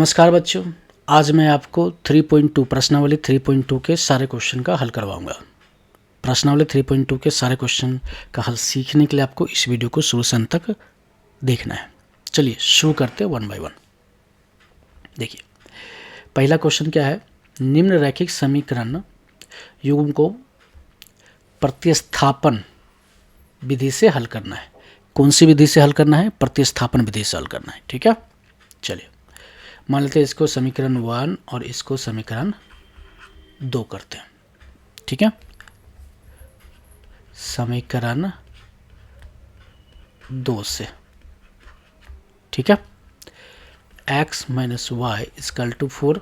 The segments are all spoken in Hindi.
नमस्कार बच्चों, आज मैं आपको 3.2 प्रश्नावली 3.2 के सारे क्वेश्चन का हल करवाऊंगा। प्रश्नावली 3.2 के सारे क्वेश्चन का हल सीखने के लिए आपको इस वीडियो को शुरू से अंत तक देखना है। चलिए शुरू करते हैं 1 बाय 1। देखिए पहला क्वेश्चन क्या है, निम्न रैखिक समीकरण युग्म को प्रतिस्थापन विधि से हल करना है। कौन सी विधि से हल करना है? प्रतिस्थापन विधि से हल करना है। ठीक है, चलिए मान लेते हैं इसको समीकरण 1 और इसको समीकरण 2 करते हैं। ठीक है, समीकरण 2 से, ठीक है, x minus y equal to 4,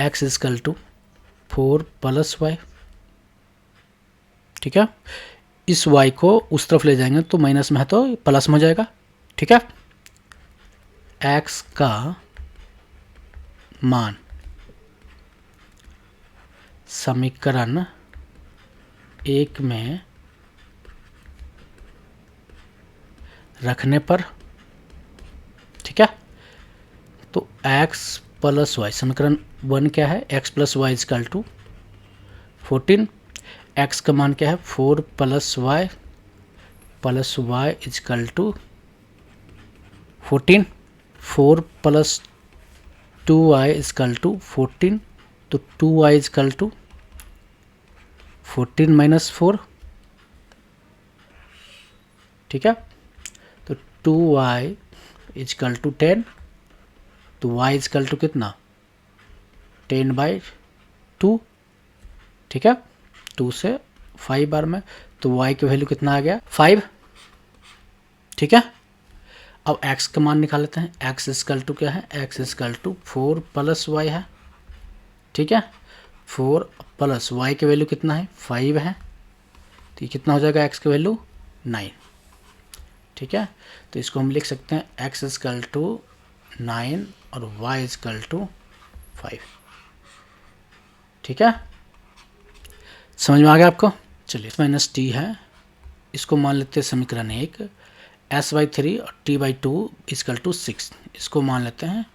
x equal to 4 plus y. ठीक है, इस y को उस तरफ ले जाएंगे तो माइनस में है तो प्लस में हो जाएगा। ठीक है, x का मान समीकरण 1 में रखने पर, ठीक है, तो x प्लस वाई, समीकरण 1 क्या है, x plus y equal to 14, x का मान क्या है 4 plus y equal to 14, 4 plus 2y equal to 14, तो 2y इजकल टू 14 माइनस 4। ठीक है, तो 2y इजकल टू 10, तो y इजकल टू कितना 10/2। ठीक है, 2 से 5 बार में, तो y की वैल्यू कितना आ गया 5। ठीक है, अब x का मान निकाल लेते हैं। x इजकल टू क्या है, x equal to 4 plus y है। ठीक है, 4 प्लस y की वैल्यू कितना है 5 है, तो ये कितना हो जाएगा x की वैल्यू 9। ठीक है, तो इसको हम लिख सकते हैं x इजकल टू 9 और y इजकल टू 5। ठीक है, समझ में आ गया आपको? चलिए माइनस टी है, इसको मान लेते हैं समीकरण 1, s/3 और t/2 इजकल टू 6, इसको मान लेते हैं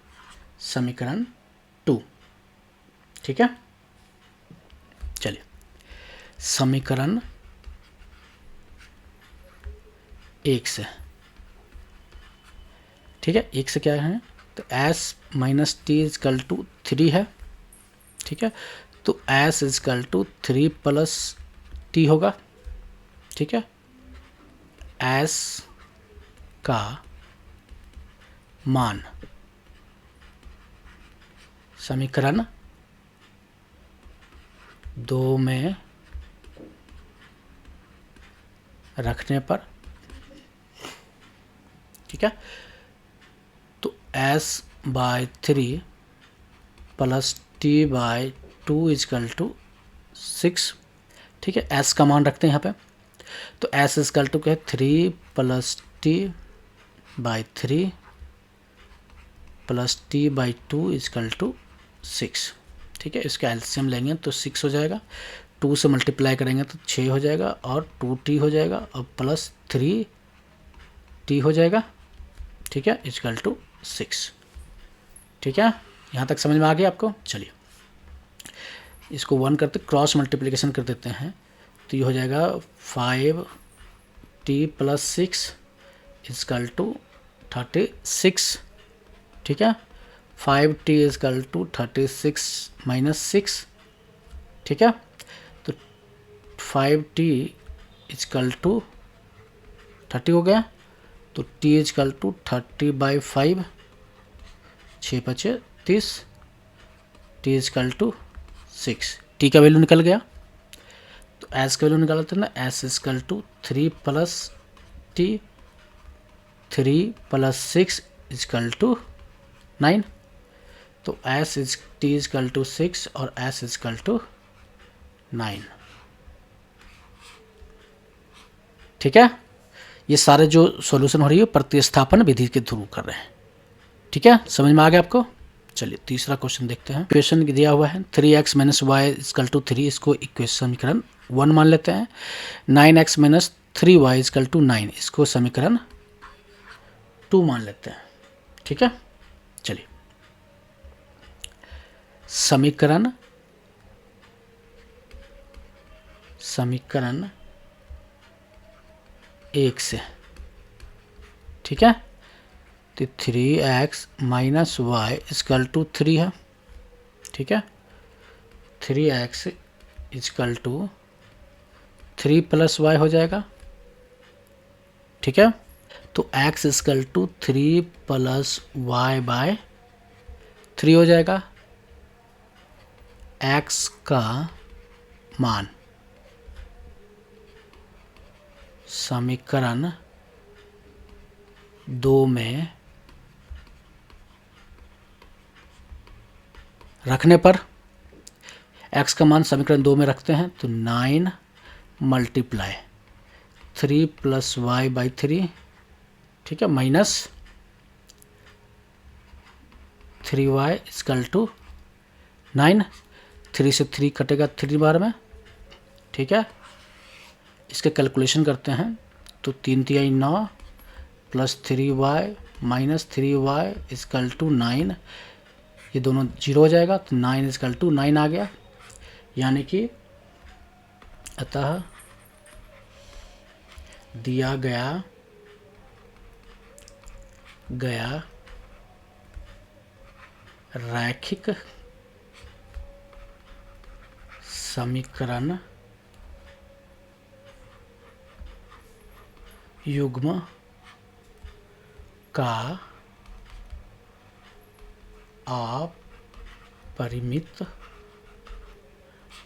समीकरण 2। ठीक है, चलिए समीकरण 1 से, ठीक है, 1 से क्या है, तो s minus t equal to 3 है। ठीक है, तो s equal to 3 plus t होगा। ठीक है, s का मान समीकरण 2 में रखने पर, ठीक है, तो s/3 plus t/2 is equal to 6। ठीक है, s का मान रखते हैं यहाँ पे, तो s इजकल टू क्या है 3 plus t/3 plus t/2 is equal to 6। ठीक है, इसका एलसीएम लेंगे तो 6 हो जाएगा, 2 से मल्टीप्लाई करेंगे तो 6 हो जाएगा और 2t हो जाएगा और प्लस 3t हो जाएगा। ठीक है, इजकल टू 6। ठीक है, यहाँ तक समझ में आ गया आपको? चलिए इसको 1 करते क्रॉस मल्टीप्लिकेशन कर देते हैं, तो ये हो जाएगा 5t प्लस 6 इजकल टू 36। ठीक है, 5t इजकल टू 36 माइनस 6। ठीक है, तो 5t इजकल टू 30 हो गया, तो t इजकल टू 30/5, 6 बचे 30, t इजकल टू 6, t का वैल्यू निकल गया। तो s का वैल्यू निकालते हैं ना, s equal to 3 plus t, 3 plus 6 equal to 9, तो s is t equal to 6 और s इजकल टू 9। ठीक है, ये सारे जो सॉल्यूशन हो रही है प्रतिस्थापन विधि के थ्रू कर रहे हैं। ठीक है, समझ में आ गया आपको? चलिए तीसरा क्वेश्चन देखते हैं। इक्वेशन दिया हुआ है 3x minus y equal to 3, इसको इक्वेशन समीकरण 1 मान लेते हैं। 9x minus 3y equal to 9, इसको समीकरण 2 मान लेते हैं। ठीक है, चलिए समीकरण एक से, ठीक है। तो 3x minus y equal to 3 है, ठीक है। 3x is equal to 3 plus Y हो जाएगा, ठीक है। तो x equal to 3 plus y by 3 हो जाएगा। x का मान समीकरण 2 में रखने पर, x का मान समीकरण 2 में रखते हैं तो 9 मल्टीप्लाई 3 प्लस वाई बाई 3, ठीक है, माइनस 3y इजकल टू 9। 3 से 3 कटेगा 3 बार में, ठीक है। इसके कैलकुलेशन करते हैं तो 3 तिहाई 9 plus 3y minus 3y equal to 9, ये दोनों जीरो हो जाएगा तो 9 इजकल टू 9 आ गया। यानी कि अतः दिया गया रैखिक समीकरण युग्म का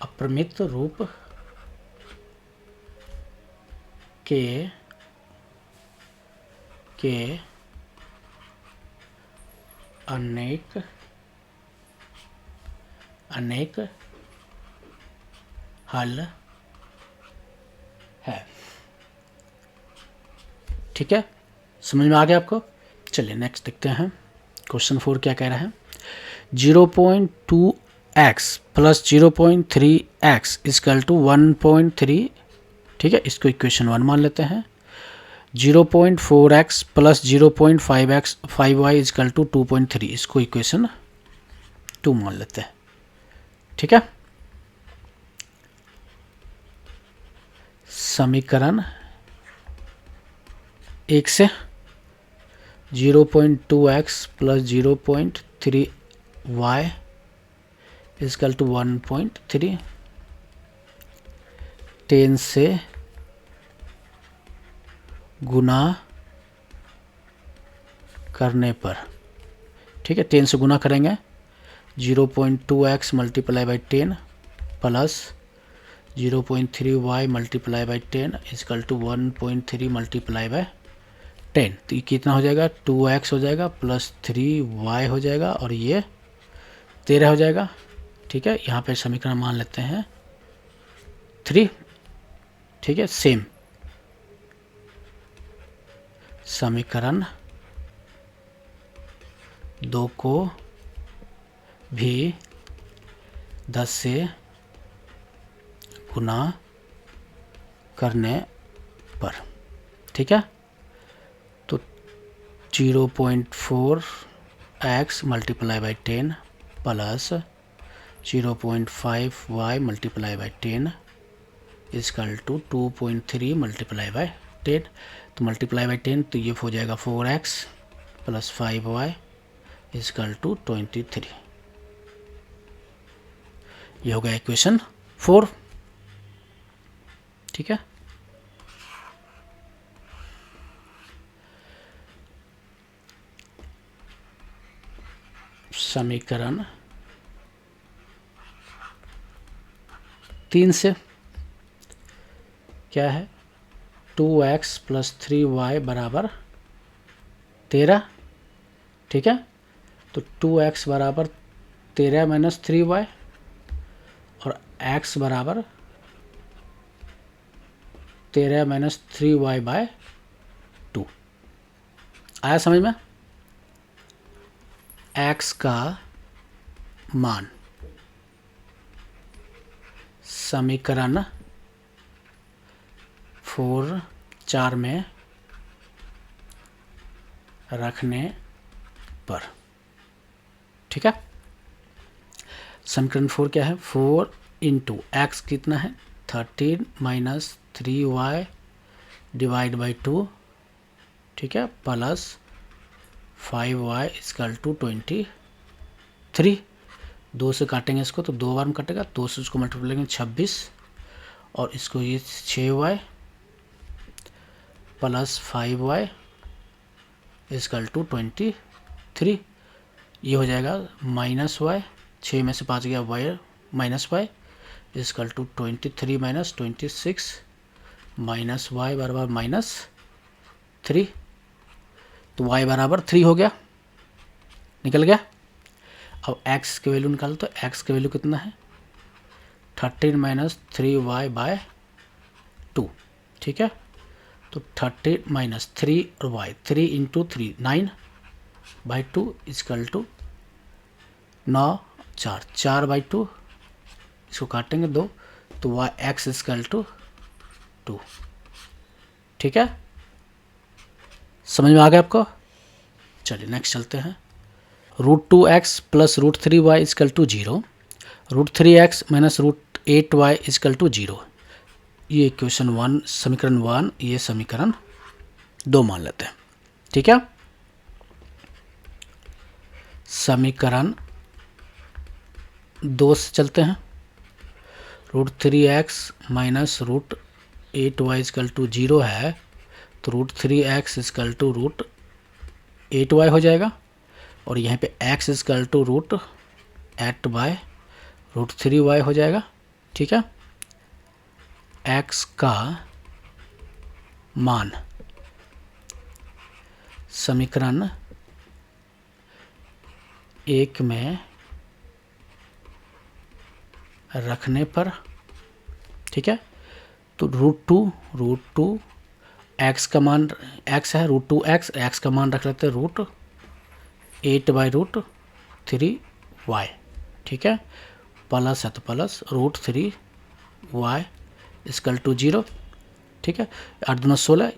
अपरिमित रूप के अनेक हल है, ठीक है। समझ में आ गया आपको? चलिए नेक्स्ट देखते हैं। क्वेश्चन 4 क्या कह रहा है? 0.2x plus 0.3x is equal to 1.3, ठीक है। इसको इक्वेशन 1 मान लेते हैं। 0.4x plus 0.5y is equal to 2.3, इसको इक्वेशन 2 मान लेते हैं, ठीक है। समीकरण 1 से 0.2x plus 0.3y is equal to 1.3, 10 से गुना करने पर, ठीक है। 10 से गुना करेंगे 0.2x multiply by 10 plus 0.3y multiply by 10 equal to 1.3 multiply by 10। तो ये कितना हो जाएगा? 2x हो जाएगा प्लस 3y हो जाएगा और ये 13 हो जाएगा, ठीक है। यहाँ पे समीकरण मान लेते हैं 3, ठीक है। सेम समीकरण 2 को भी 10 से गुना करने पर, ठीक है। तो 0.4x multiply by 10 plus 0.5y multiply by 10 equal to 2.3 multiply by 10। तो मल्टीप्लाई बाई 10 तो ये हो जाएगा 4x plus 5y is equal to 23। ये हो गया इक्वेशन 4, ठीक है। समीकरण 3 से क्या है? 2x प्लस 3y बराबर 13, ठीक है। तो 2x बराबर 13 माइनस 3y और x बराबर 13 माइनस 3y बाय 2। आया समझ में? x का मान समीकरण 4 में रखने पर, ठीक है। समीकरण 4 क्या है, 4 इंटू एक्स कितना है 13 माइनस 3y डिवाइड बाई 2, ठीक है, प्लस 5y इजकल टू 23। 2 से काटेंगे इसको तो 2 बार में कटेगा, 2 से उसको मल्टीप्लाई करेंगे 26 और इसको ये 6y plus 5y is equal to 23। ये हो जाएगा माइनस वाई, 6 में से 5 गया y minus y equal to 23 minus 26 minus y बराबर माइनस 3। तो y बराबर 3 हो गया, निकल गया। अब x की वैल्यू निकालो तो x की वैल्यू कितना है 13 माइनस 3y बाय 2, ठीक है। तो 30 माइनस 3 और y 3 into 3 9 by 2 equal to 9 4 by 2, इसको काटेंगे 2 तो y x इजकल टू 2, ठीक है। समझ में आ गया आपको। चलिए नेक्स्ट चलते हैं। √2x plus √3y equal to 0, √3x minus √8y equal to 0। ये क्वेश्चन 1 समीकरण 1, ये समीकरण 2 मान लेते हैं, ठीक है। समीकरण 2 से चलते हैं। √3x minus √8y equal to 0 है तो √3x इजकल टू √8y हो जाएगा और यहाँ पे x equal to √8 bye √3y हो जाएगा, ठीक है। x का मान समीकरण 1 में रखने पर, ठीक है, तो √2 x का मान x है √2x, x का मान रख लेते हैं √8 बाई √3y, ठीक है, प्लस है तो प्लस √3y इजकल टू 0, ठीक है। 8 दूना 16,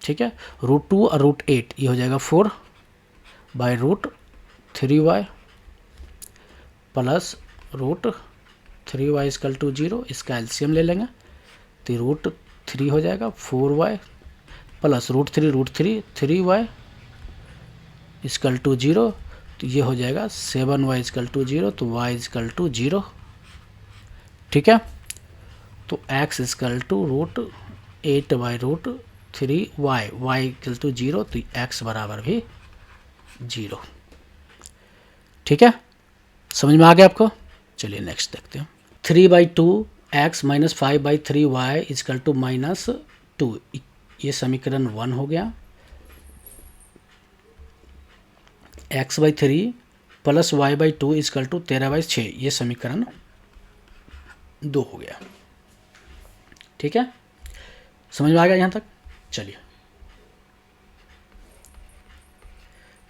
ठीक है। √2 और √8 ये हो जाएगा 4 by √3y plus √3y equal to 0, इसका एलसीएम ले लेंगे तो √3 हो जाएगा 4y plus √3 3y equal to 0, तो ये हो जाएगा 7y इजकल टू 0, तो y इजकल टू 0, ठीक है। तो x equal to √8 by √3y, y equal to 0, तो x बराबर भी 0, ठीक है। समझ में आ गया आपको। चलिए नेक्स्ट देखते हैं। 3/2x minus 5/3y is equal to -2, ये समीकरण 1 हो गया। x/3 plus y/2 is equal to 13/6, ये समीकरण 2 हो गया, ठीक है। समझ में आ गया यहाँ तक। चलिए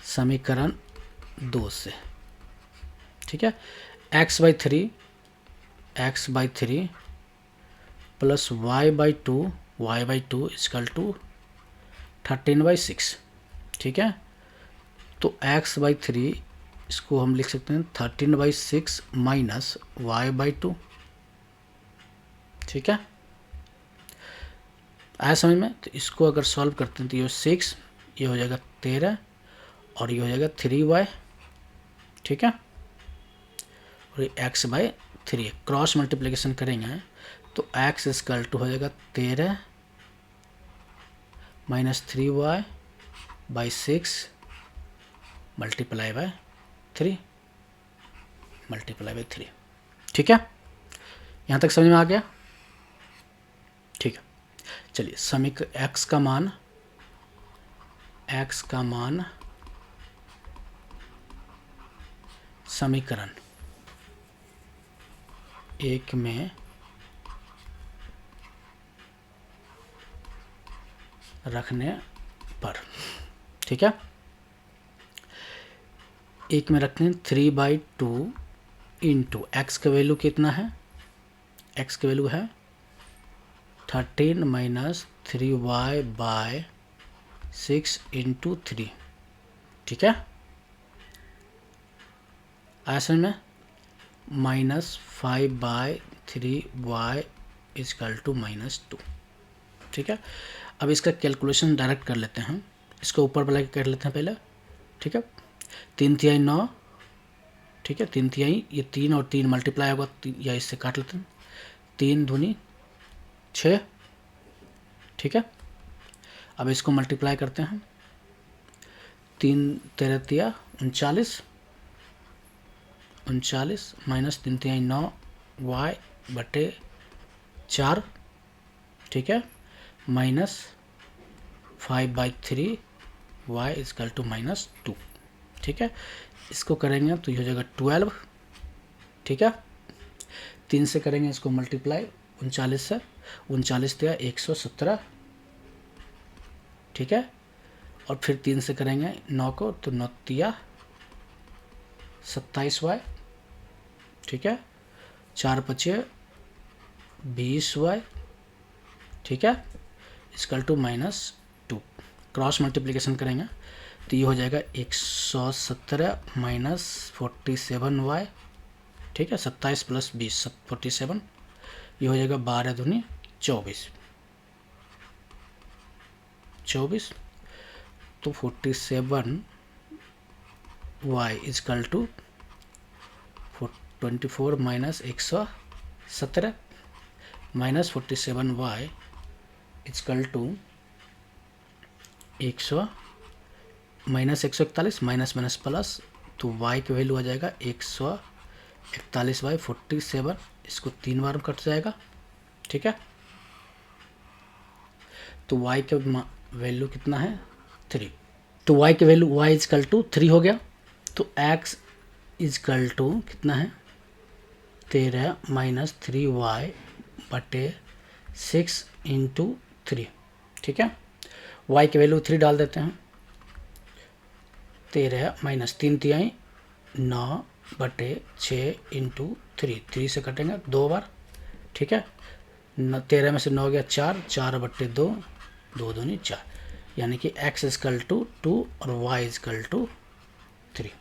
समीकरण 2 से, ठीक है, x/3 plus y/2 is equal to 13/6, ठीक है। तो x/3 इसको हम लिख सकते हैं 13/6 माइनस y/2, ठीक है। आया समझ में। तो इसको अगर सॉल्व करते हैं तो ये 6, ये हो जाएगा 13 और ये हो जाएगा 3y, ठीक है। और ये x/3 क्रॉस मल्टीप्लिकेशन करेंगे तो x इजकल टू हो जाएगा 13 minus 3y by 6 multiply by 3 multiply by 3, ठीक है। यहाँ तक समझ में आ गया, ठीक है। चलिए x का मान समीकरण 1 में रखने पर, ठीक है। 1 में रखते हैं 3/2 इंटू एक्स का वैल्यू कितना है, x की वैल्यू है 13 माइनस 3y बाय 6 इंटू 3, ठीक है। आया समझ में, -5/3y इजकल टू -2। ठीक है, अब इसका कैलकुलेशन डायरेक्ट कर लेते हैं, इसको ऊपर वाला कर लेते हैं पहले। ठीक है, 3×3 9, ठीक है, 3×3 ये 3 और 3 मल्टीप्लाई होगा, या इससे काट लेते हैं, 3 दूनी 6। ठीक है, अब इसको मल्टीप्लाई करते हैं, 3×3 39, 39 -3×3 9 y/4। ठीक है, -5/3 y इजकल टू -2। ठीक है, इसको करेंगे तो ये हो जाएगा 12। ठीक है, 3 से करेंगे इसको मल्टीप्लाई 39 से, 39 दिया 117। ठीक है, और फिर 3 से करेंगे 9 को, तो 9 दिया 27y। ठीक है, 4×5 20y। ठीक है, इजकल टू -2। क्रॉस मल्टीप्लिकेशन करेंगे तो ये हो जाएगा 117 -47y। ठीक है, 27 + 20 47, ये हो जाएगा 12 दूनी 24। तो 47y equal to 24 -117 -47y equal to -141 minus plus, तो y की वैल्यू आ जाएगा 141/47। इसको 3 बार में कट जाएगा। ठीक है, तो y का वैल्यू कितना है 3, तो y की वैल्यू y इजकल टू 3 हो गया। तो x इजकल टू कितना है 13 - 3y/6 × 3। ठीक है, y की वैल्यू 3 डाल देते हैं, 13 - 3×3 9/6 × 3, 3 से कटेंगे 2 बार। ठीक है, 13 में से 9 गया 4, 4/2, 2 दूनी 4, यानी कि x इजकल टू 2 और y इजकल टू 3।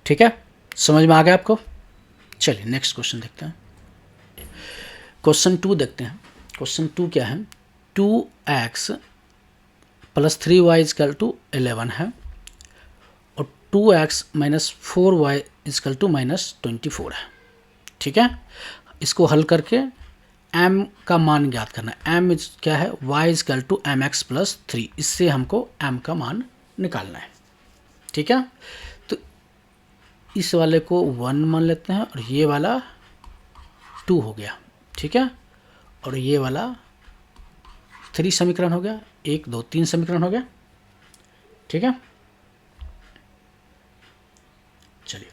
ठीक है, समझ में आ गया आपको। चलिए नेक्स्ट क्वेश्चन देखते हैं। क्वेश्चन 2 देखते हैं। क्वेश्चन 2 क्या है, 2x + 3y इजकल टू 11 है, और 2x - 4y इजकल टू -24 है। ठीक है, इसको हल करके m का मान ज्ञात करना है। m क्या है, y इजकल टू mx + 3, इससे हमको m का मान निकालना है। ठीक है, तो इस वाले को 1 मान लेते हैं, और ये वाला 2 हो गया। ठीक है, और ये वाला 3 समीकरण हो गया, 1 2 3 समीकरण हो गया। ठीक है, चलिए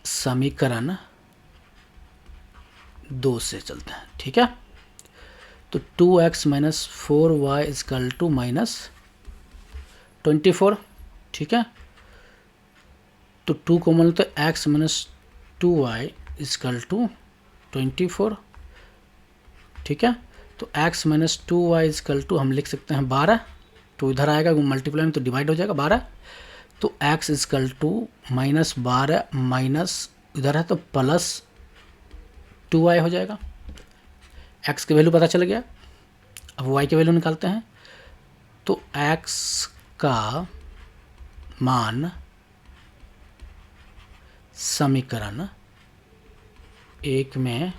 समीकरण 2 से चलते हैं। ठीक है, तो 2x - 4y इजकल टू -24। ठीक है, तो 2 को मान लेते x - 2y इजकल टू 24। ठीक है, तो x - 2y इजकल टू हम लिख सकते हैं 12, तो इधर आएगा मल्टीप्लाई में तो डिवाइड हो जाएगा 12, तो x इजकल टू -12 माइनस इधर है तो +2y हो जाएगा। x की वैल्यू पता चल गया, अब y की वैल्यू निकालते हैं, तो x का मान समीकरण 1 में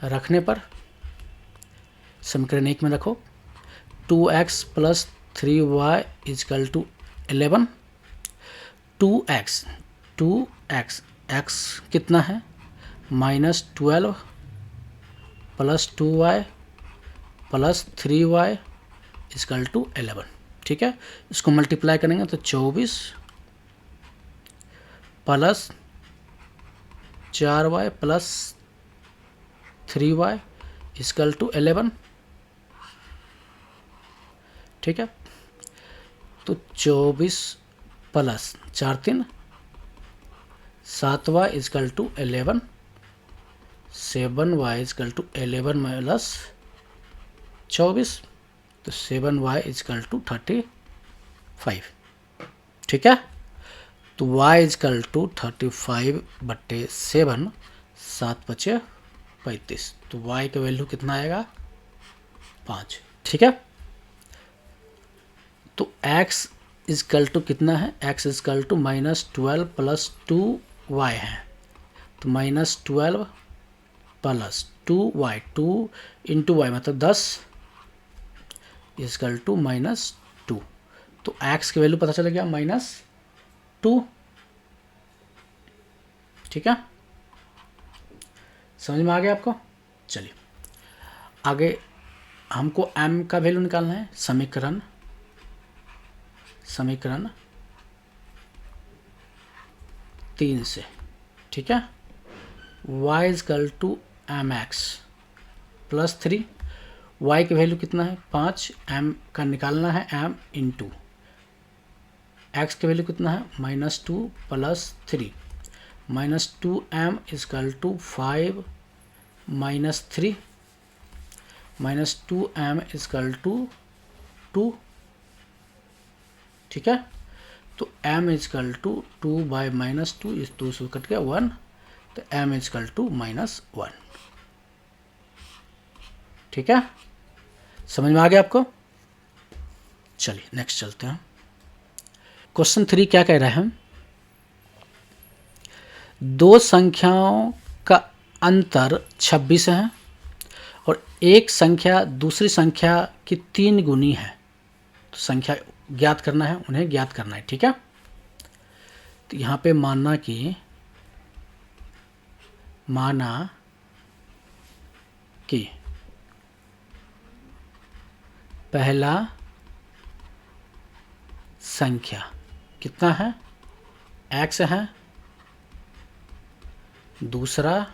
रखने पर, समीकरण 1 में रखो, 2x + 3y equal to 11, 2x x कितना है -12 + 2y + 3y इजकल टू 11। ठीक है, इसको मल्टीप्लाई करेंगे तो 24 + 4y + 3y इजकल टू 11। ठीक है, तो 24 + 4 3 7y is equal to 11, 7y is equal to 11 - 24। तो 7y इजकल टू 35, ठीक है। तो y इजकल टू 35/7, 7×5 = 35, तो y का वैल्यू कितना आएगा 5, ठीक है। तो x इजकल टू कितना है, x इजकल टू -12 + 2y है, तो -12 + 2y, 2 × y मतलब 10 इजकल टू -2, तो x की वैल्यू पता चल गया -2, ठीक है। समझ में आ गया आपको। चलिए आगे हमको m का वैल्यू निकालना है, समीकरण 3 से, ठीक है। y equal to mx + 3, y की वैल्यू कितना है 5, m का निकालना है m इंटू x की वैल्यू कितना है -2 + 3, -2m is equal to 5 - 3, -2m is equal to 2, ठीक है। तो m इजकल टू 2/-2, इस 2 से कट गया 1, तो m इजकल टू -1, ठीक है। समझ में आ गया आपको। चलिए नेक्स्ट चलते हैं। क्वेश्चन 3 क्या कह रहे हैं, दो संख्याओं का अंतर 26 है और एक संख्या दूसरी संख्या की 3 गुनी है, तो संख्या ज्ञात करना है, उन्हें ज्ञात करना है, ठीक है। तो यहाँ पे माना कि पहला संख्या कितना है x है, दूसरा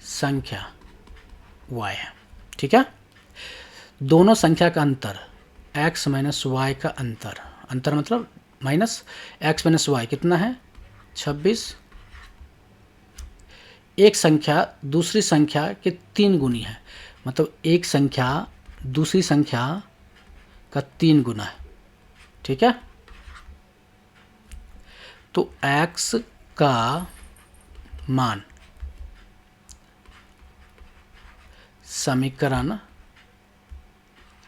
संख्या y है, ठीक है। दोनों संख्या का अंतर x - y का अंतर मतलब -x - y कितना है 26, एक संख्या दूसरी संख्या के 3 गुनी है, मतलब एक संख्या दूसरी संख्या का 3 गुना है, ठीक है। तो x का मान समीकरण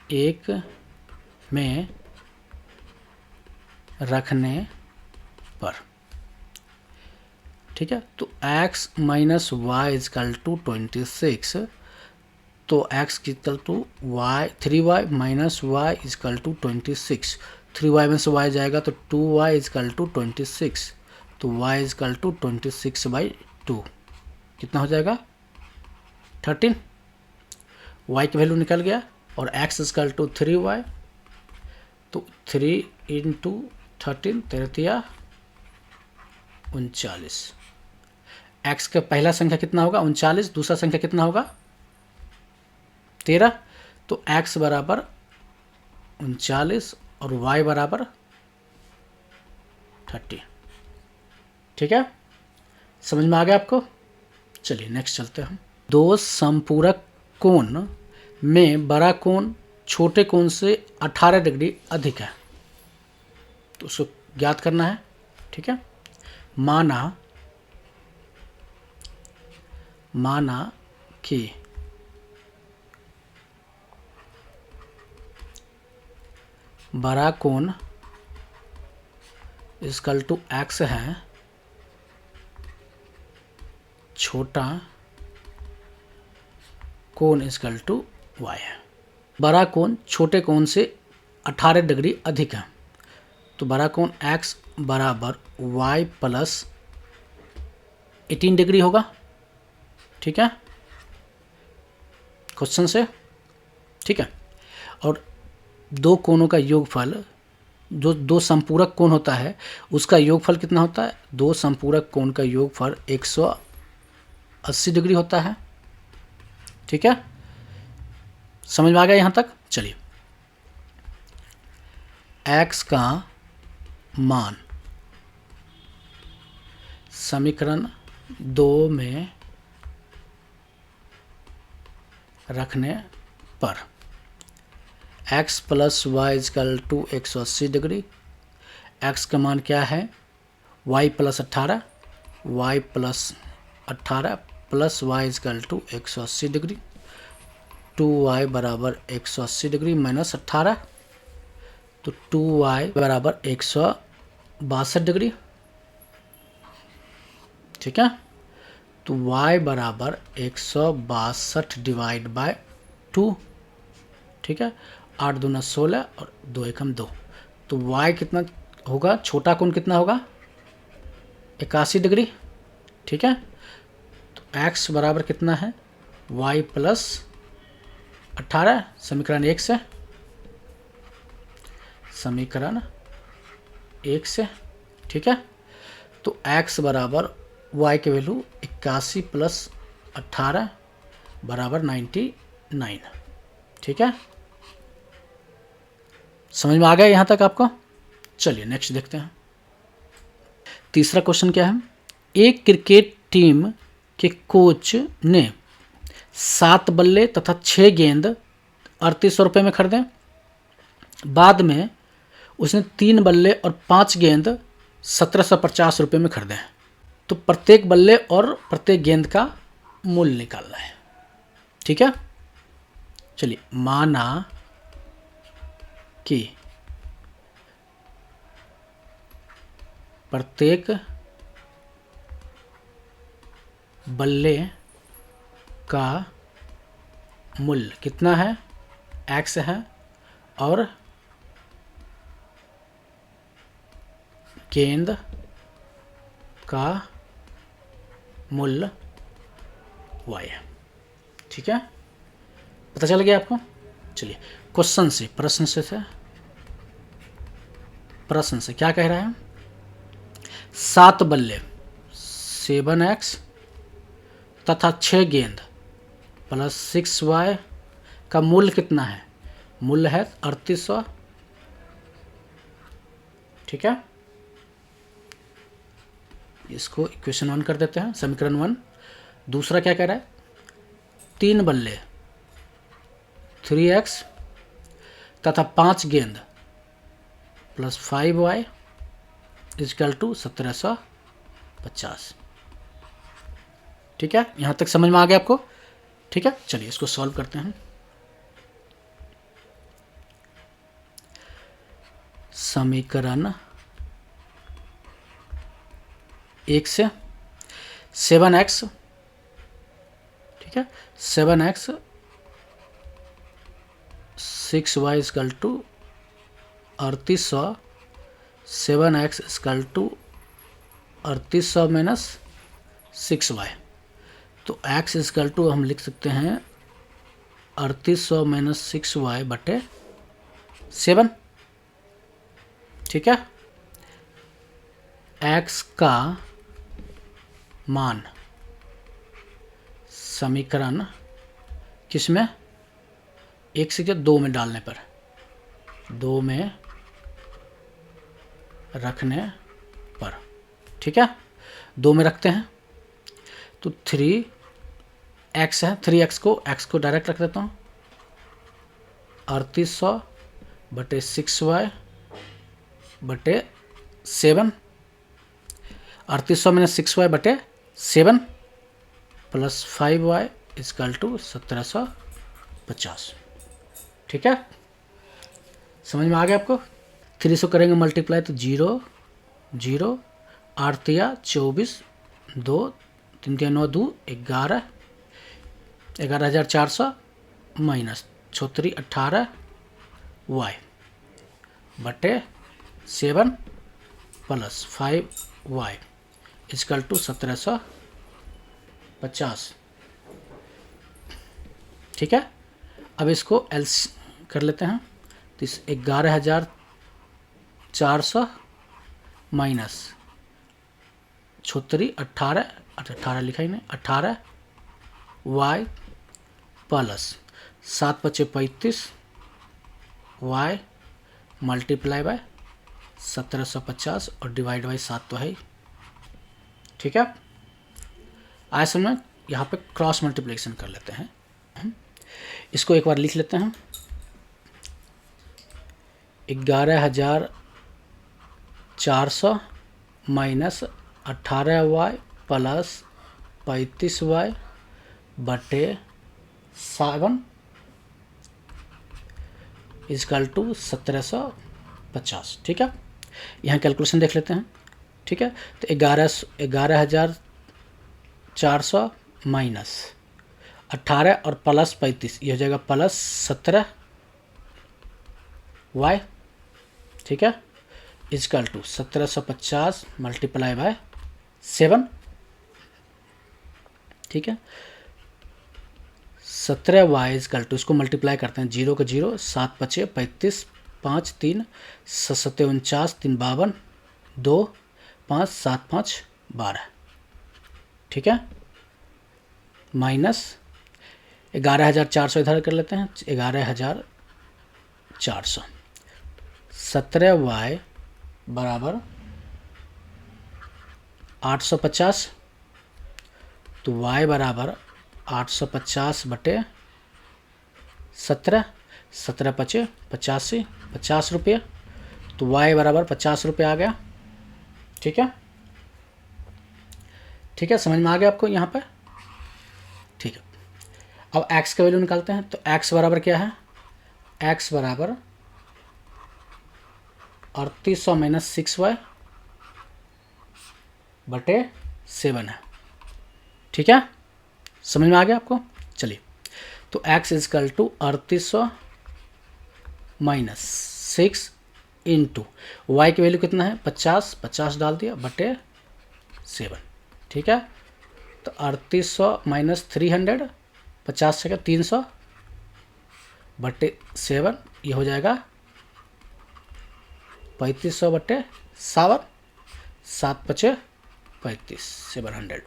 1 में रखने पर, ठीक है। तो x - y इजकल टू 26, तो x equal to y 3y - y equal to 26, 3y में से y जाएगा तो 2y इजकल टू 26, तो y इजकल टू 26/2 कितना हो जाएगा 13, y की वैल्यू निकल गया, और x इजकल टू 3y, तो 3 × 13 13 39, x का पहला संख्या कितना होगा 39, दूसरा संख्या कितना होगा 13, तो x बराबर 39 और y बराबर 30, ठीक है। समझ में आ गया आपको। चलिए नेक्स्ट चलते हैं हम। दो समपूरक कोण में बड़ा कोण छोटे कोण से 18 डिग्री अधिक है, तो उसको ज्ञात करना है, ठीक है। माना कि बड़ा कोण इक्वल टू x है, छोटा कोण इक्वल टू y है। बड़ा कोण छोटे कोण से 18 डिग्री अधिक है, तो बड़ा कोण x बराबर y + 18 डिग्री होगा, ठीक है, क्वेश्चन से, ठीक है। और दो कोणों का योगफल, जो दो संपूरक कोण होता है उसका योगफल कितना होता है, दो संपूरक कोण का योगफल 180 डिग्री होता है, ठीक है। समझ में आ गया यहाँ तक। चलिए x का मान समीकरण 2 में रखने पर, x plus y equal to 180 degree. x का मान क्या है, y plus 18, y plus 18 plus y equal to 180 degree. 2y बराबर 180 डिग्री माइनस 18, तो 2y बराबर 162 डिग्री। ठीक है, तो y बराबर 162 डिवाइड बाय 2। ठीक है, 8 दूना 16 और 2 एकम 2, तो y कितना होगा, छोटा कोण कितना होगा, 81 डिग्री। ठीक है, तो x बराबर कितना है, y प्लस 18, समीकरण 1 से, समीकरण 1 से। ठीक है, तो x बराबर y के वैल्यू 81 प्लस 18 बराबर 99। ठीक है, समझ में आ गया यहाँ तक आपको। चलिए नेक्स्ट देखते हैं। तीसरा क्वेश्चन क्या है, एक क्रिकेट टीम के कोच ने 7 बल्ले तथा 6 गेंद 3800 रुपये में खरीदे। बाद में उसने 3 बल्ले और 5 गेंद 1750 रुपये में खरीदे। तो प्रत्येक बल्ले और प्रत्येक गेंद का मूल्य निकालना है। ठीक है, चलिए माना कि प्रत्येक बल्ले का मूल्य कितना है, x है, और गेंद का मूल्य y है। ठीक है, पता चल गया आपको। चलिए क्वेश्चन से, प्रश्न से क्या कह रहा है, 7 बल्ले 7x तथा 6 गेंद प्लस 6y का मूल्य कितना है, मूल्य है 3800। ठीक है, इसको इक्वेशन 1 कर देते हैं, समीकरण 1। दूसरा क्या कह रहा है, 3 बल्ले 3x तथा 5 गेंद प्लस 5y इजकल टू 1750। ठीक है, यहाँ तक समझ में आ गया आपको। ठीक है, चलिए इसको सॉल्व करते हैं। समीकरण 1 से 7x, ठीक है, 7x 6y equal to 3800, 7x equal to 3800 minus 6y, तो x इजकल टू हम लिख सकते हैं 3800 माइनस 6y बटे 7। ठीक है, x का मान समीकरण किस में, 1 से 2 में डालने पर, 2 में रखने पर। ठीक है, 2 में रखते हैं तो 3x है, 3x को डायरेक्ट रख देता हूँ, 3800 बटे 6y बटे 7, 3800 माइनस 6y बटे 7 प्लस 5y इजकल टू 1750। ठीक है, समझ में आ गया आपको। 300 करेंगे मल्टीप्लाई तो 0 0, 8 तिया 24, 2 3 तिया 9 2 11, 11,400 माइनस 36 18 y बटे 7 प्लस 5y इजकल टू 1750। ठीक है, अब इसको एल्स कर लेते हैं, तो 11,400 माइनस 36 18 लिखा ही नहीं, 18 y plus 7 × 35 y multiply by 1750 और डिवाइड बाई 7 तो है। ठीक है, आज समय यहाँ पे क्रॉस मल्टीप्लिकेशन कर लेते हैं। इसको एक बार लिख लेते हैं, 11,400 माइनस 18y प्लस 35y बटे 7 इजकल टू 1750। ठीक है, यहाँ कैलकुलेशन देख लेते हैं। ठीक है, तो 11,400 माइनस 18 और प्लस 35, ये हो जाएगा प्लस 17y। ठीक है, इजकल टू 1750 मल्टीप्लाई बाय 7। ठीक है, 17y इजकल टू, इसको मल्टीप्लाई करते हैं, 0 का 0, 7 पचे 35, 5 3 7 49, 3 52, 2 5 7 5 12। ठीक है, माइनस 11,400 इधर कर लेते हैं, 11,400, 17y बराबर 850, तो y बराबर 850 बटे 17, 17 पचे 85, 50 रुपये, तो y बराबर 50 रुपये आ गया। ठीक है, ठीक है, समझ में आ गया आपको यहाँ पर। ठीक है, अब x का वैल्यू निकालते हैं, तो x बराबर क्या है, x बराबर 3800 माइनस 6y बटे 7 है। ठीक है, समझ में आ गया आपको। चलिए, तो x equal to 3800 minus 6 into y की वैल्यू कितना है 50, 50 डाल दिया बटे 7। ठीक है, तो 3800 माइनस 300, 50 से 300 बटे 7, ये हो जाएगा 3500 बटे 7, 7 पचे 35, 700।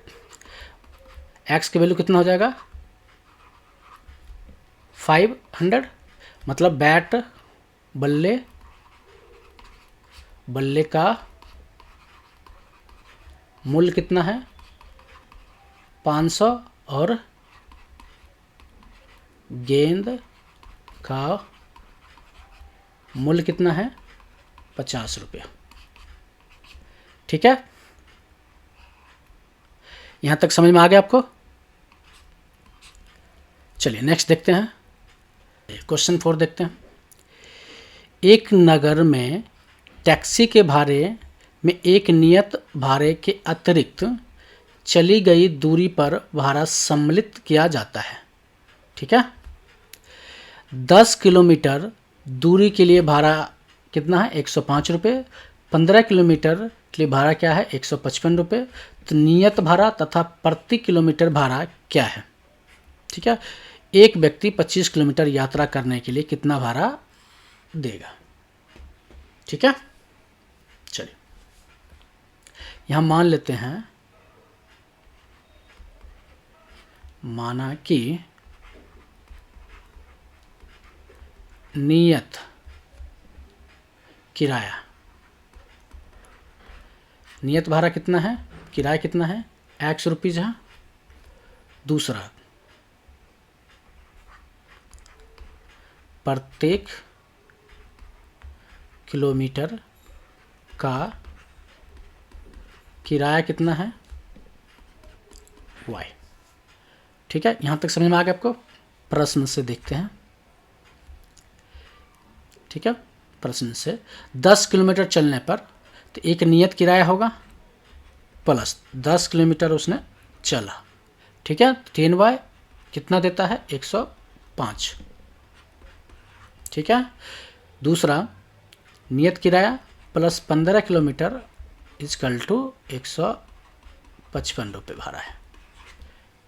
एक्स की वैल्यू कितना हो जाएगा 500, मतलब बैट बल्ले बल्ले का मूल्य कितना है 500 और गेंद का मूल्य कितना है 50 रुपया। ठीक है, यहां तक समझ में आ गया आपको। चलिए नेक्स्ट देखते हैं, क्वेश्चन 4 देखते हैं। एक नगर में टैक्सी के भाड़े में एक नियत भाड़े के अतिरिक्त चली गई दूरी पर भाड़ा सम्मिलित किया जाता है। ठीक है, 10 किलोमीटर दूरी के लिए भाड़ा कितना है 105 रुपये, 15 किलोमीटर के लिए भाड़ा क्या है 155 रुपये। तो नियत भाड़ा तथा प्रति किलोमीटर भाड़ा क्या है। ठीक है, एक व्यक्ति 25 किलोमीटर यात्रा करने के लिए कितना भाड़ा देगा। ठीक है, चलिए यहां मान लेते हैं, माना कि नियत किराया, नियत भाड़ा कितना है, किराया कितना है X रुपीज है। दूसरा, प्रत्येक किलोमीटर का किराया कितना है Y। ठीक है, यहां तक समझ में आ गया आपको। प्रश्न से देखते हैं। ठीक है, प्रश्न से 10 किलोमीटर चलने पर तो एक नियत किराया होगा प्लस 10 किलोमीटर उसने चला। ठीक है, 3y कितना देता है 105। ठीक है, दूसरा नियत किराया प्लस 15 किलोमीटर इजकल टू 155 रुपये भाड़ा है।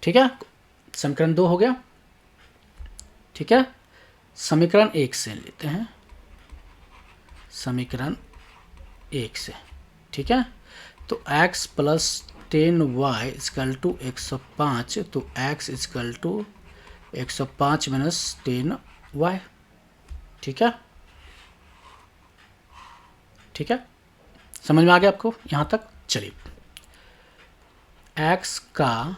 ठीक है, समीकरण 2 हो गया। ठीक है, समीकरण 1 से लेते हैं, समीकरण 1 से। ठीक है, तो x plus 10y is equal to 105, तो x equal to 105 minus 10y। ठीक है, ठीक है, समझ में आ गया आपको यहां तक। चलिए, x का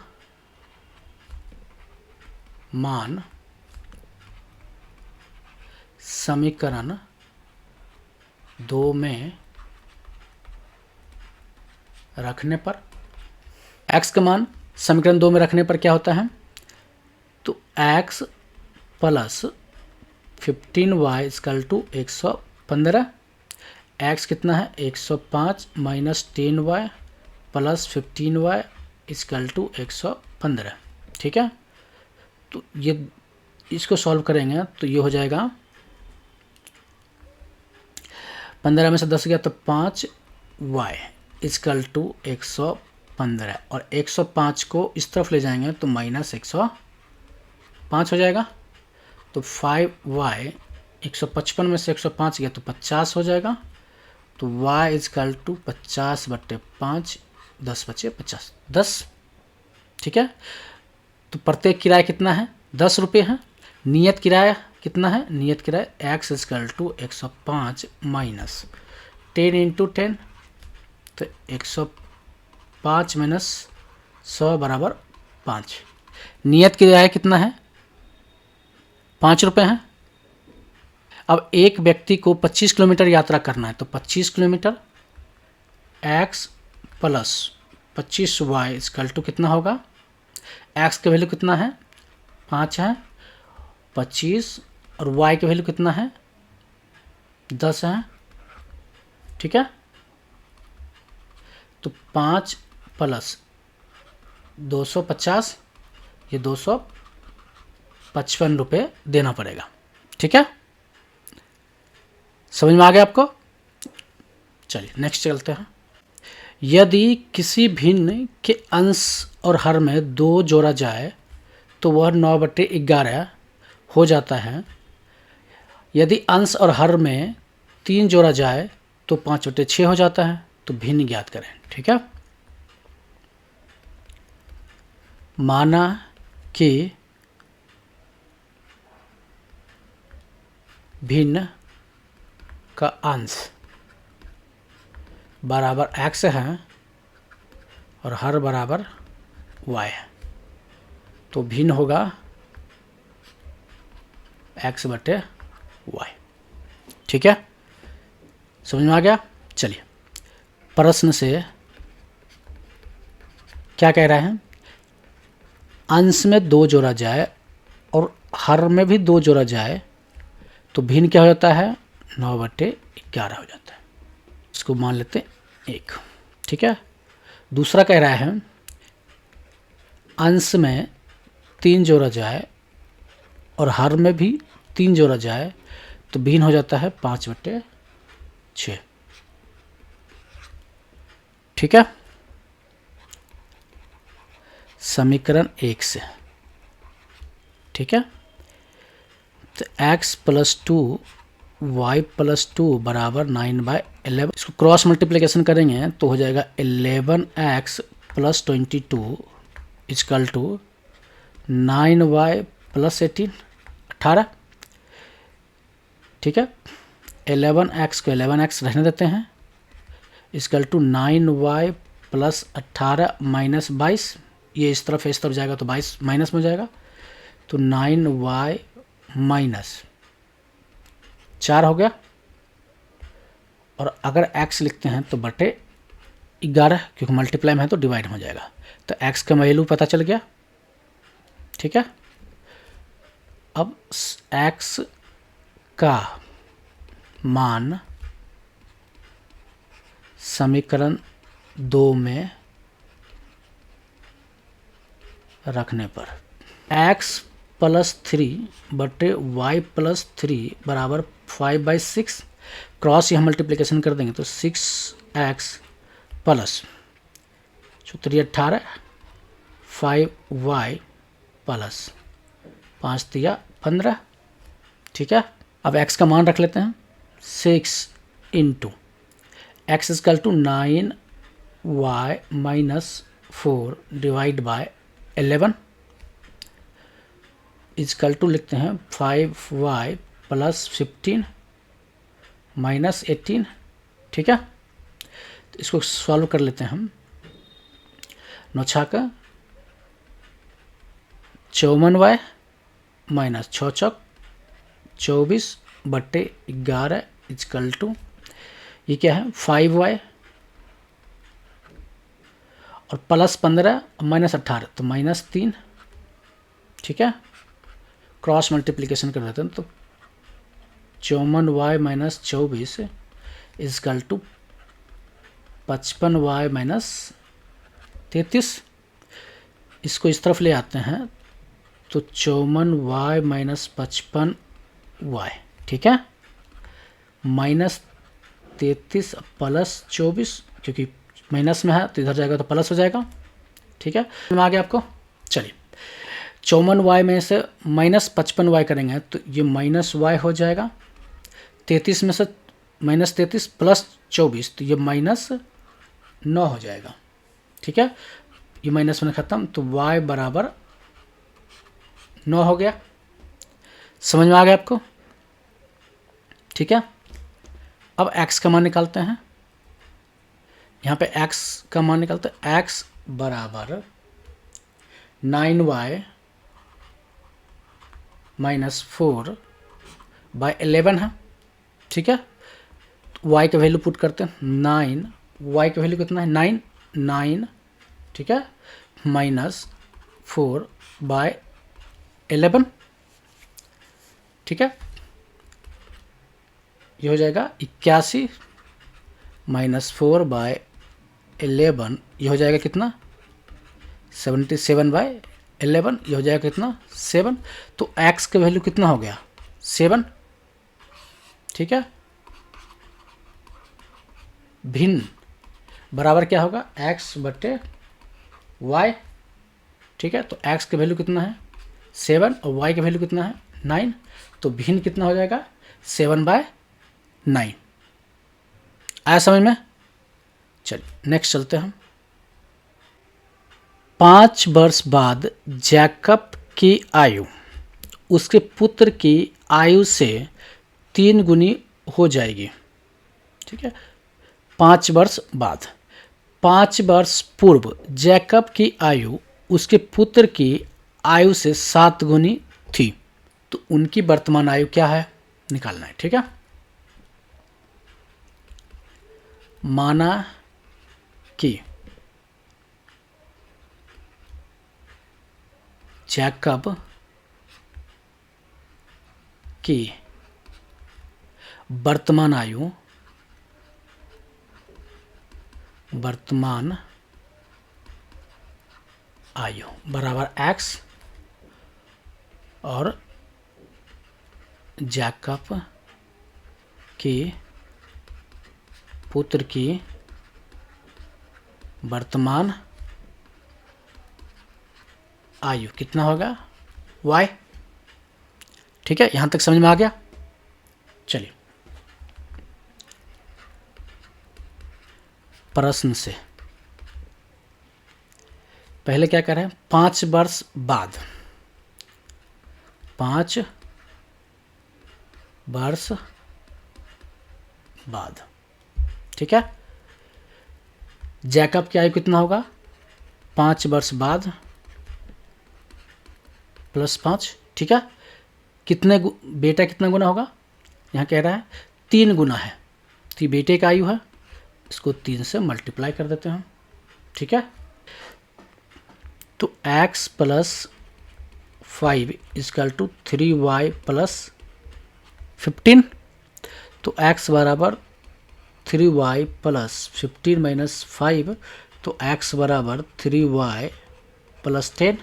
मान समीकरण 2 में रखने पर x का मान समीकरण 2 में रखने पर क्या होता है, तो x plus 15y equal to 115, x कितना है 105 minus 10y plus 15y equal to 115। ठीक है, तो ये इसको सॉल्व करेंगे तो ये हो जाएगा 15 में से 10 गया तो 5y इक्वल टू 115, और 105 को इस तरफ ले जाएंगे तो माइनस 105 हो जाएगा। तो 5y 155 में से 105 गया तो 50 हो जाएगा। तो y इक्वल टू 50/5, 10 बचे 50, 10। ठीक है, तो प्रत्येक किराया कितना है, 10 रुपये है। नियत किराया कितना है, नियत किराया x equal to 105 minus 10 into 10, तो 105 माइनस 100 बराबर 5। नियत किराया कितना है, 5 रुपये है। अब एक व्यक्ति को 25 किलोमीटर यात्रा करना है, तो 25 kilometre x plus 25y equal to कितना होगा, x का वैल्यू कितना है 5 है, 25, और y का वैल्यू कितना है 10 है। ठीक है, तो 5 प्लस 250, ये 255 रुपये देना पड़ेगा। ठीक है, समझ में आ गया आपको। चलिए नेक्स्ट चलते हैं। यदि किसी भिन्न के अंश और हर में 2 जोड़ा जाए तो वह 9/11 हो जाता है। यदि अंश और हर में 3 जोड़ा जाए तो 5/6 हो जाता है। तो भिन्न ज्ञात करें। ठीक है, माना कि भिन्न का अंश बराबर x है और हर बराबर y है, तो भिन्न होगा x/y। ठीक है, समझ में आ गया। चलिए प्रश्न से क्या कह रहे हैं, अंश में 2 जोड़ा जाए और हर में भी 2 जोड़ा जाए तो भिन्न क्या हो जाता है, 9/11 हो जाता है। इसको मान लेते हैं 1। ठीक है, दूसरा कह रहा है अंश में 3 जोड़ा जाए और हर में भी 3 जोड़ा जाए तो भिन्न हो जाता है 5/6। ठीक है, समीकरण 1 से। ठीक है, तो x प्लस 2 y प्लस 2 बराबर 9/11। इसको क्रॉस मल्टीप्लिकेशन करेंगे तो हो जाएगा 11x plus 22 equal to 9y plus 18। ठीक है, 11x को 11x रहने देते हैं equal to 9y plus 18 minus 22। ये इस तरफ जाएगा तो 22 माइनस में हो जाएगा, तो 9y माइनस 4 हो गया। और अगर x लिखते हैं तो बटे 11, क्योंकि मल्टीप्लाई में है तो डिवाइड हो जाएगा। तो x का वैल्यू पता चल गया। ठीक है, अब x का मान समीकरण 2 में रखने पर x प्लस 3 बटे y प्लस 3 बराबर 5/6। क्रॉस यहाँ मल्टीप्लिकेशन कर देंगे तो 6x प्लस 3 18, 5y प्लस 5 3 15। ठीक है, अब x का मान रख लेते हैं 6 into x equal to 9y minus 4 divide by 11 equal to लिखते हैं 5y प्लस 15 माइनस 18। ठीक है, तो इसको सॉल्व कर लेते हैं हम। 9 का 54y माइनस 6 चौक 24 बटे 11 इक्वल टू ये क्या है 5y और प्लस 15 माइनस 18 तो -3, ठीक है। क्रॉस मल्टीप्लिकेशन कर देते हैं तो 54y minus 24 is equal to 55y minus 33। इसको इस तरफ ले आते हैं तो 54y माइनस 55y, ठीक है, माइनस 33 प्लस 24, क्योंकि माइनस में है तो इधर जाएगा तो प्लस हो जाएगा, ठीक है। आ गया आपको। चलिए 54y में से माइनस 55y करेंगे तो ये माइनस y हो जाएगा, 33 में से माइनस 33 प्लस 24 तो ये -9 हो जाएगा, ठीक है। ये माइनस में ख़त्म तो y बराबर 9 हो गया। समझ में आ गया आपको, ठीक है। अब x का मान निकालते हैं। यहाँ पे x का मान निकालते हैं, x बराबर 9y माइनस 4/11 है, ठीक है। y का वैल्यू पुट करते हैं 9, y का वैल्यू कितना है 9, ठीक है, माइनस 4/11, ठीक है। ये हो जाएगा 81 माइनस 4/11, ये हो जाएगा कितना 77/11, ये हो जाएगा कितना 7। तो x का वैल्यू कितना हो गया 7, ठीक है। भिन्न बराबर क्या होगा x बटे y, ठीक है। तो x का वैल्यू कितना है 7 और y का वैल्यू कितना है 9, तो भिन्न कितना हो जाएगा 7/9। आया समझ में। चलिए नेक्स्ट चलते हैं हम। 5 वर्ष बाद जैकब की आयु उसके पुत्र की आयु से 3 गुनी हो जाएगी, ठीक है। 5 वर्ष बाद, 5 वर्ष पूर्व जैकब की आयु उसके पुत्र की आयु से 7 गुनी थी, तो उनकी वर्तमान आयु क्या है निकालना है, ठीक है। माना कि जैकब की वर्तमान आयु बराबर x और जैकब के पुत्र की वर्तमान आयु कितना होगा y, ठीक है। यहां तक समझ में आ गया। चलिए प्रश्न से पहले क्या कर रहे हैं 5 वर्ष बाद, 5 वर्ष बाद, ठीक है। जैकब की आयु कितना होगा 5 वर्ष बाद प्लस 5, ठीक है। कितने बेटा कितना गुना होगा, यहाँ कह रहा है 3 गुना है, तो बेटे का आयु है, इसको 3 से मल्टीप्लाई कर देते हैं, ठीक है। तो x plus 5 equal to 3y plus 15, तो x बराबर 3y प्लस 15 माइनस 5, तो x बराबर 3y प्लस 10।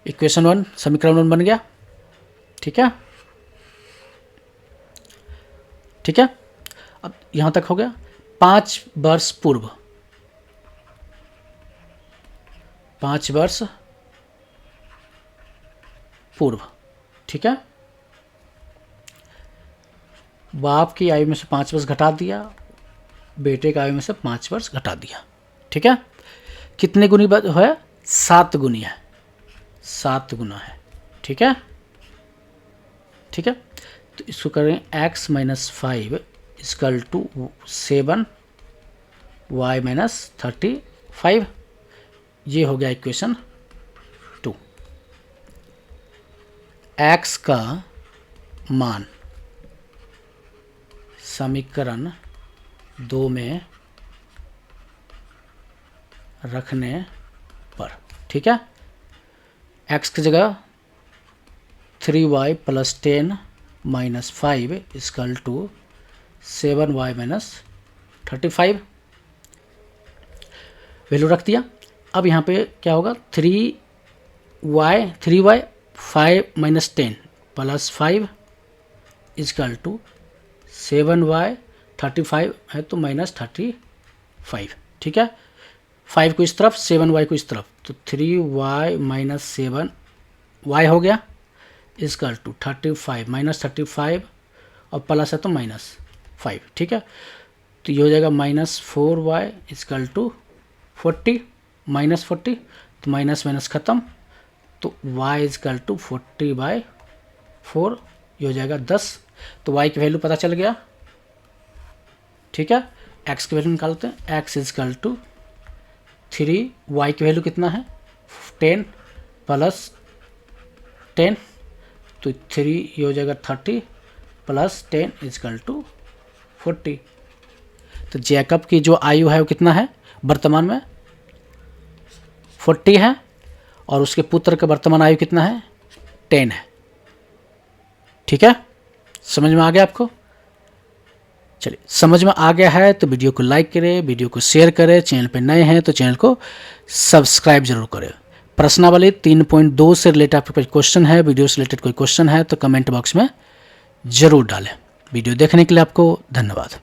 इक्वेशन 1 समीकरण 1 बन गया, ठीक है, ठीक है। अब यहां तक हो गया। 5 वर्ष पूर्व, 5 वर्ष पूर्व, ठीक है। बाप की आयु में से 5 वर्ष घटा दिया, बेटे की आयु में से 5 वर्ष घटा दिया, ठीक है। कितने गुनी है 7 गुनी है, 7 गुना है, ठीक है, ठीक है। तो इसको करें x minus 5 equal to 7 y minus 35, ये हो गया इक्वेशन 2। x का मान समीकरण 2 में रखने पर, ठीक है। x की जगह 3y + 10 - 5 = 7y - 35 वैल्यू रख दिया। अब यहाँ पे क्या होगा, 3y 5 - 10 + 5 = 7y 35 है तो -35, ठीक है। 5 को इस तरफ, 7y को इस तरफ, तो 3y - 7y हो गया = 35 -35 और प्लस है तो -5, ठीक है। तो ये हो जाएगा -4y = 40 -40, तो माइनस ख़त्म, तो y = 40/4, ये हो जाएगा 10। तो y की वैल्यू पता चल गया, ठीक है। x की वैल्यू निकालते हैं, x = 3, y की वैल्यू कितना है 10 + 10, तो 3 ये हो जाएगा 30 + 10 = 40। तो जैकब की जो आयु है वो कितना है वर्तमान में 40 है, और उसके पुत्र का वर्तमान आयु कितना है 10 है, ठीक है। समझ में आ गया आपको? चलिए, समझ में आ गया है तो वीडियो को लाइक करें, वीडियो को शेयर करें, चैनल पर नए हैं तो चैनल को सब्सक्राइब जरूर करें। प्रश्नावली 3.2 से रिलेटेड आपके पास क्वेश्चन है, वीडियो से रिलेटेड कोई क्वेश्चन है तो कमेंट बॉक्स में ज़रूर डालें। वीडियो देखने के लिए आपको धन्यवाद।